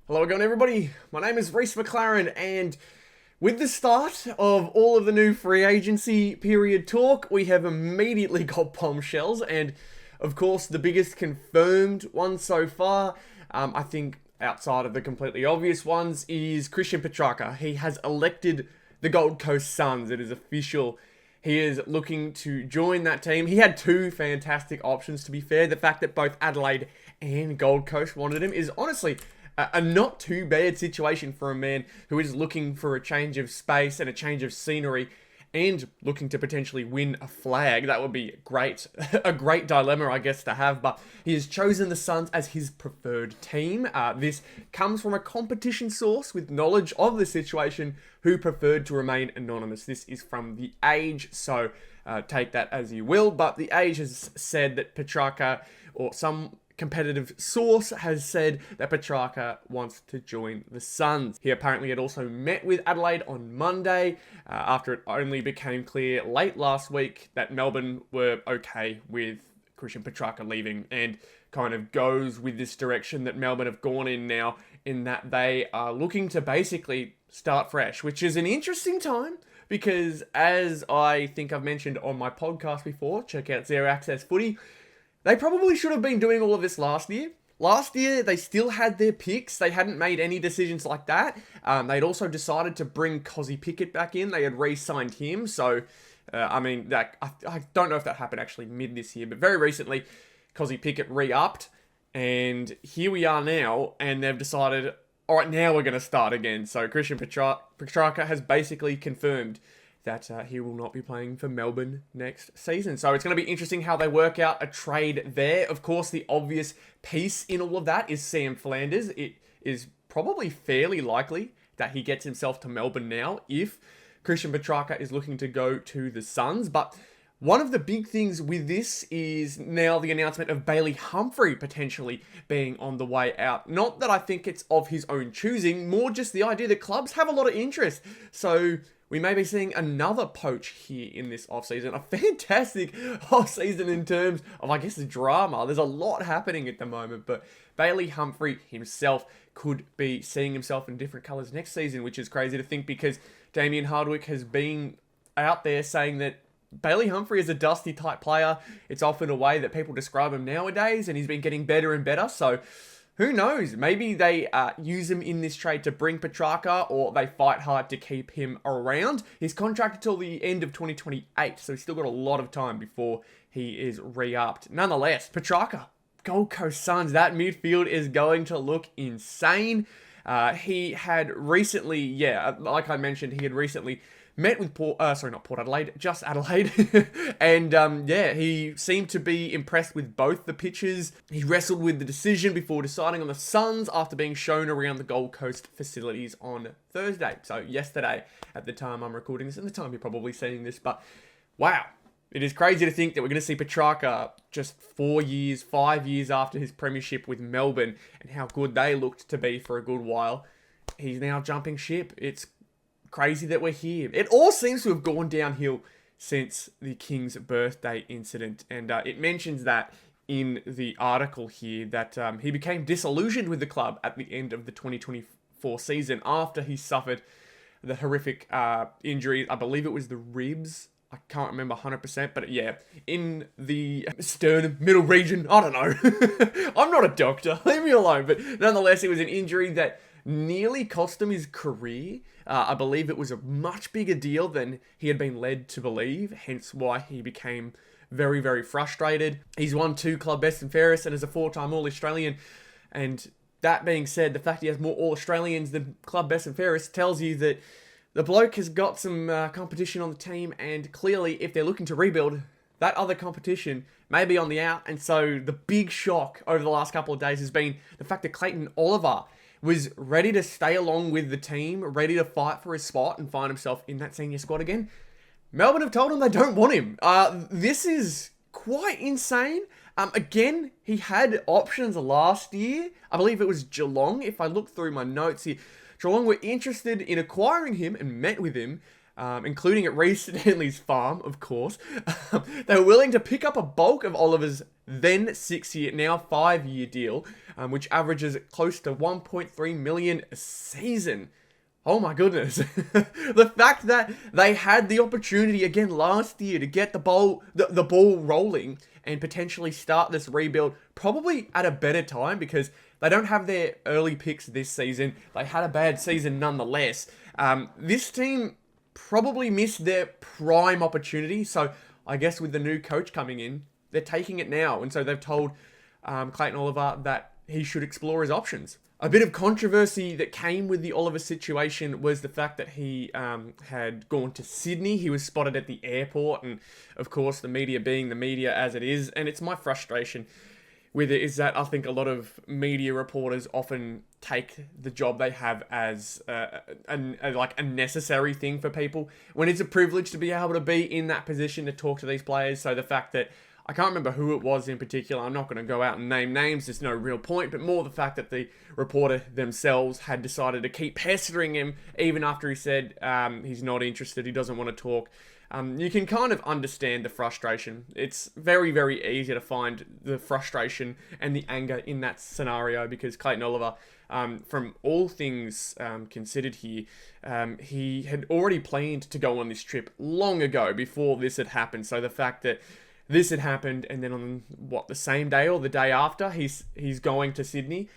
Hello again, everybody. My name is Rhys McLaren, and with the start of all of the new free agency period talk, we have immediately got bombshells, and of course, the biggest confirmed one so far, I think outside of the completely obvious ones, is Christian Petrarca. He has elected the Gold Coast Suns. It is official. He is looking to join that team. He had two fantastic options, to be fair. The fact that both Adelaide and Gold Coast wanted him is honestly a not too bad situation for a man who is looking for a change of space and a change of scenery and looking to potentially win a flag. That would be great. A great dilemma, I guess, to have. But he has chosen the Suns as his preferred team. This comes from a competition source with knowledge of the situation who preferred to remain anonymous. This is from The Age, so take that as you will. But The Age has said that Petrarca, or some competitive source, has said that Petrarca wants to join the Suns. He apparently had also met with Adelaide on Monday after it only became clear late last week that Melbourne were okay with Christian Petrarca leaving, and kind of goes with this direction that Melbourne have gone in now, in that they are looking to basically start fresh, which is an interesting time because, as I think I've mentioned on my podcast before, check out Zero Access Footy, they probably should have been doing all of this last year. Last year, they still had their picks. They hadn't made any decisions like that. They'd also decided to bring Cozzy Pickett back in. They had re-signed him. So, I don't know if that happened actually mid this year, but very recently, Cozzy Pickett re-upped. And here we are now, and they've decided, all right, now we're going to start again. So Christian Petrarca has basically confirmed that he will not be playing for Melbourne next season. So it's going to be interesting how they work out a trade there. Of course, the obvious piece in all of that is Sam Flanders. It is probably fairly likely that he gets himself to Melbourne now if Christian Petrarca is looking to go to the Suns. But one of the big things with this is now the announcement of Bailey Humphrey potentially being on the way out. Not that I think it's of his own choosing, more just the idea that clubs have a lot of interest. So we may be seeing another poach here in this offseason. A fantastic offseason in terms of, I guess, the drama. There's a lot happening at the moment, but Bailey Humphrey himself could be seeing himself in different colours next season, which is crazy to think because Damien Hardwick has been out there saying that Bailey Humphrey is a dusty type player. It's often a way that people describe him nowadays, and he's been getting better and better, so who knows? Maybe they use him in this trade to bring Petrarca, or they fight hard to keep him around. He's contracted till the end of 2028, so he's still got a lot of time before he is re-upped. Nonetheless, Petrarca, Gold Coast Suns, that midfield is going to look insane. He had recently, like I mentioned, he had recently met with Port Adelaide, just Adelaide. And he seemed to be impressed with both the pitches. He wrestled with the decision before deciding on the Suns after being shown around the Gold Coast facilities on Thursday. So yesterday, at the time I'm recording this, and the time you're probably seeing this, but wow. It is crazy to think that we're going to see Petrarca just 5 years after his premiership with Melbourne, and how good they looked to be for a good while. He's now jumping ship. It's crazy that we're here. It all seems to have gone downhill since the King's birthday incident, and it mentions that in the article here that he became disillusioned with the club at the end of the 2024 season after he suffered the horrific injury. I believe it was the ribs. I can't remember 100%, but yeah, in the sternum, middle region. I don't know. I'm not a doctor. Leave me alone. But nonetheless, it was an injury that nearly cost him his career. I believe it was a much bigger deal than he had been led to believe, hence why he became very, very frustrated. He's won 2 club best and fairest and is a 4-time All-Australian. And that being said, the fact he has more All-Australians than club best and fairest tells you that the bloke has got some competition on the team, and clearly if they're looking to rebuild, that other competition may be on the out. And so the big shock over the last couple of days has been the fact that Clayton Oliver was ready to stay along with the team, ready to fight for his spot and find himself in that senior squad again. Melbourne have told him they don't want him. This is quite insane. Again, he had options last year. I believe it was Geelong. If I look through my notes here, Geelong were interested in acquiring him and met with him. including at Rhys Stanley's farm, of course. They were willing to pick up a bulk of Oliver's then 6-year, now 5-year deal, which averages close to 1.3 million a season. Oh my goodness. The fact that they had the opportunity again last year to get the ball rolling and potentially start this rebuild probably at a better time, because they don't have their early picks this season. They had a bad season nonetheless. This team probably missed their prime opportunity. So I guess with the new coach coming in, they're taking it now. And so they've told Clayton Oliver that he should explore his options. A bit of controversy that came with the Oliver situation was the fact that he had gone to Sydney. He was spotted at the airport, and of course the media being the media as it is, and it's my frustration with it is that I think a lot of media reporters often take the job they have as a necessary thing for people, when it's a privilege to be able to be in that position to talk to these players. So the fact that, I can't remember who it was in particular, I'm not going to go out and name names, there's no real point, but more the fact that the reporter themselves had decided to keep pestering him even after he said he's not interested, he doesn't want to talk. You can kind of understand the frustration. It's very, very easy to find the frustration and the anger in that scenario, because Clayton Oliver, from all things considered here, he had already planned to go on this trip long ago before this had happened. So the fact that this had happened, and then on the same day or the day after, he's going to Sydney.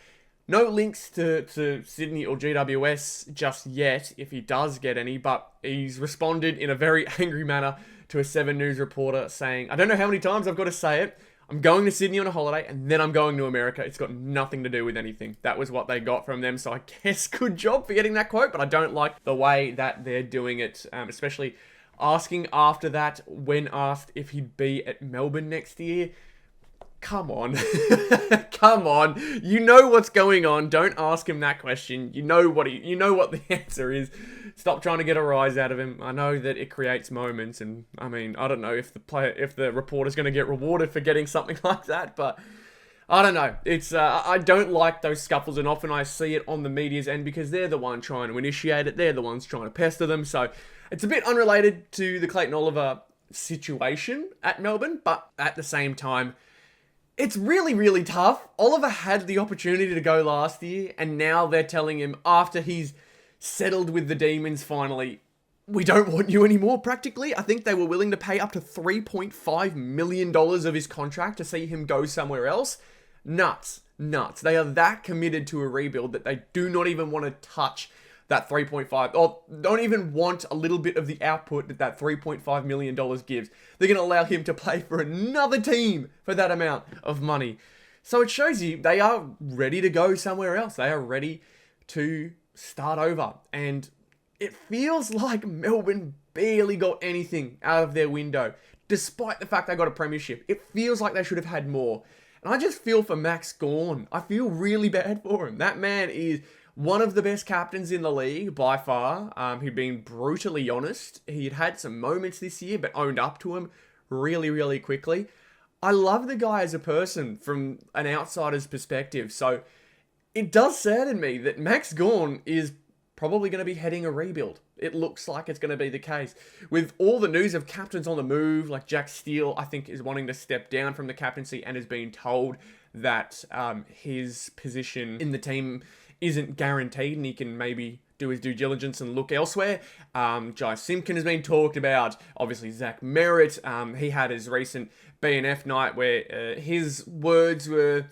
No links to Sydney or GWS just yet, if he does get any, but he's responded in a very angry manner to a 7 News reporter saying, I don't know how many times I've got to say it, I'm going to Sydney on a holiday, and then I'm going to America. It's got nothing to do with anything. That was what they got from them, so I guess good job for getting that quote, but I don't like the way that they're doing it, especially asking after that when asked if he'd be at Melbourne next year. Come on. Come on. You know what's going on. Don't ask him that question. You know what the answer is. Stop trying to get a rise out of him. I know that it creates moments, and I mean, I don't know if the reporter's going to get rewarded for getting something like that, but I don't know. It's I don't like those scuffles, and often I see it on the media's end because they're the one trying to initiate it. They're the ones trying to pester them. So it's a bit unrelated to the Clayton Oliver situation at Melbourne, but at the same time, it's really, really tough. Oliver had the opportunity to go last year, and now they're telling him, after he's settled with the Demons finally, we don't want you anymore, practically. I think they were willing to pay up to $3.5 million of his contract to see him go somewhere else. Nuts. They are that committed to a rebuild that they do not even want to touch that 3.5, or don't even want a little bit of the output that $3.5 million gives. They're going to allow him to play for another team for that amount of money. So it shows you they are ready to go somewhere else. They are ready to start over. And it feels like Melbourne barely got anything out of their window, despite the fact they got a premiership. It feels like they should have had more. And I just feel for Max Gawn. I feel really bad for him. That man is one of the best captains in the league, by far. He'd been brutally honest. He'd had some moments this year, but owned up to him really, really quickly. I love the guy as a person from an outsider's perspective. So it does sadden me that Max Gawn is probably going to be heading a rebuild. It looks like it's going to be the case. With all the news of captains on the move, like Jack Steele, I think, is wanting to step down from the captaincy and has been told that his position in the team isn't guaranteed and he can maybe do his due diligence and look elsewhere. Jai Simpkin has been talked about. Obviously, Zach Merritt. He had his recent BNF night where his words were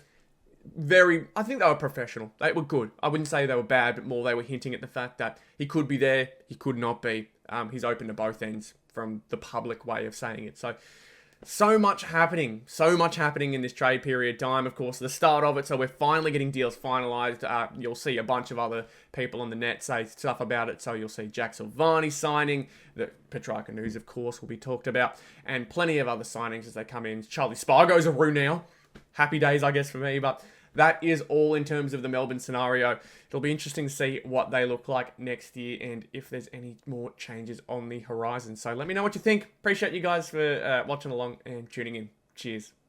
I think they were professional. They were good. I wouldn't say they were bad, but more they were hinting at the fact that he could be there, he could not be. He's open to both ends from the public way of saying it. So much happening in this trade period time. Of course, the start of it, so we're finally getting deals finalised. You'll see a bunch of other people on the net say stuff about it. So you'll see Jack Silvani signing, the Petrarca news, of course, will be talked about, and plenty of other signings as they come in. Charlie Spargo's a Roo now. Happy days, I guess, for me, but that is all in terms of the Melbourne scenario. It'll be interesting to see what they look like next year and if there's any more changes on the horizon. So let me know what you think. Appreciate you guys for watching along and tuning in. Cheers.